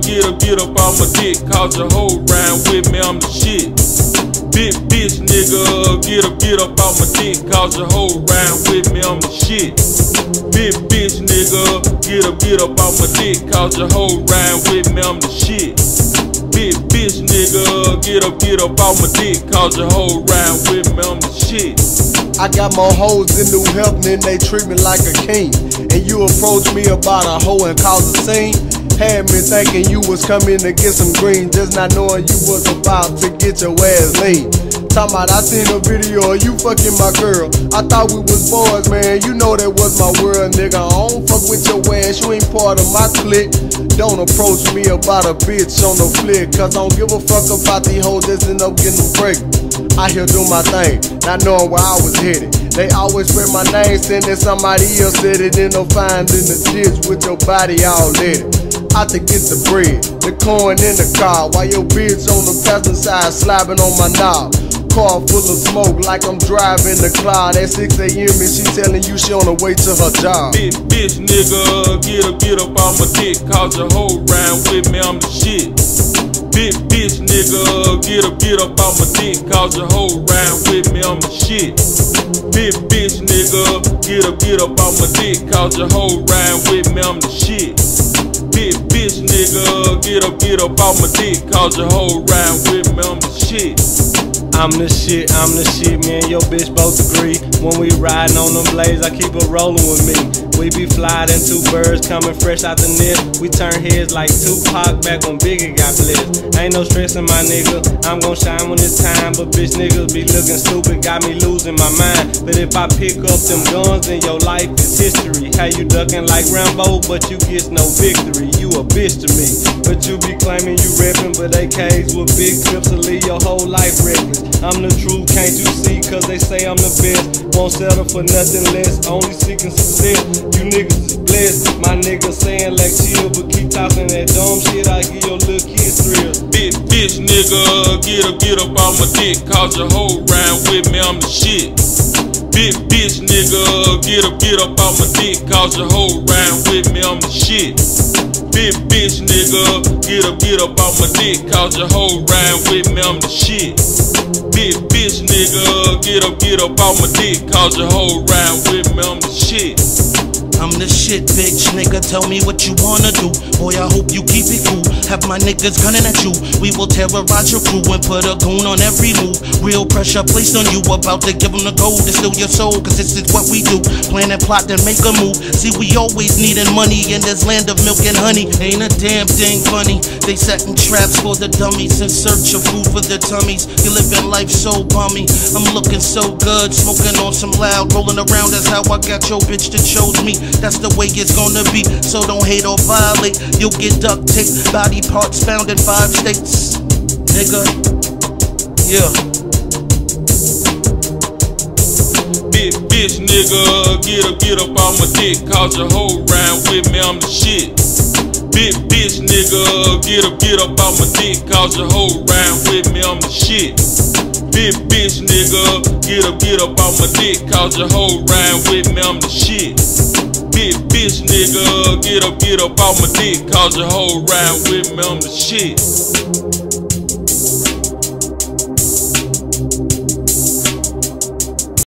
get up on my dick, cause your hoe round with me, I'm the shit. Big bitch nigga, get up on my dick, cause your hoe round with me, I'm the shit. Big bitch nigga, get up on my dick, cause your hoe round with me, I'm the shit. Big bitch nigga, get up on my dick, cause your hoe round with me, I'm the shit. I got more hoes in New Hampton and they treat me like a king. And you approach me about a hoe and cause a scene. Had me thinking you was coming to get some green, just not knowing you was about to get your ass laid. Talking about I seen a video of you fucking my girl. I thought we was boys, man, you know that was my world, nigga. I don't fuck with your ass, you ain't part of my clique. Don't approach me about a bitch on the flick, cause I don't give a fuck about these hoes that end up getting pregnant. I here do my thing, not knowing where I was headed. They always spread my name, saying that somebody else said it, then they'll find in the ditch with your body all lit. I to get the bread, the corn in the car, while your bitch on the passenger side slobbing on my knob. Car full of smoke like I'm driving the cloud. At 6 a.m. and she telling you she on her way to her job. Big bitch nigga, get up on my dick, cause your hoe round with me, I'm the shit. Big bitch nigga, get up on my dick, cause your hoe round with me, I'm the shit. Big bitch nigga, get up on my dick, cause your hoe round with me, I'm the shit. Big bitch nigga, get up on my dick, cause your hoe round with me, I'm the shit. I'm the shit, me and your bitch both agree. When we riding on them blades, I keep her rolling with me. We be flying in two birds coming fresh out the nest. We turn heads like Tupac back when Biggie got blessed. Ain't no stressing my nigga, I'm gon' shine when it's time. But bitch niggas be looking stupid, got me losing my mind. But if I pick up them guns, then your life is history. How you ducking like Rambo, but you get no victory. You a bitch to me, but you be claiming you reppin', but AKs with big clips will leave your whole life reckless. I'm the truth, can't you see, cause they say I'm the best. Won't settle for nothing less, only seeking success. You niggas is blessed, my niggas saying like chill, but keep talking that dumb shit, I give your little kids thrills. Big bitch nigga, get up on my dick, cause your hoe round with me, I'm the shit. Big bitch nigga, get up on my dick, cause your hoe round with me, I'm the shit. Big bitch nigga, get up on my dick, cause your hoe round with me, I'm the shit. Big bitch nigga, get up on my dick, cause your hoe round with me, I'm the shit. I'm the shit, bitch, nigga, tell me what you wanna do. Boy, I hope you keep it cool. Have my niggas gunning at you. We will terrorize your crew and put a goon on every move. Real pressure placed on you, about to give them the gold to steal your soul, cause this is what we do. Plan and plot, then make a move. See, we always needin' money in this land of milk and honey. Ain't a damn thing funny. They setting traps for the dummies in search of food for their tummies. You living life so bummy. I'm looking so good, smoking on some loud, rolling around, that's how I got your bitch that chose me. That's the way it's gonna be, so don't hate or violate. You'll get duct taped, body parts found in 5 states. Nigga, yeah. Big bitch nigga, get up on my dick, cause your hoe round with me, I'm the shit. Big bitch nigga, get up on my dick, cause your hoe round with me, I'm the shit. Big bitch nigga, get up on my dick, cause your hoe round with me, I'm the shit. Big bitch nigga, get up on my dick, cause your hoe round with me, I'm the shit.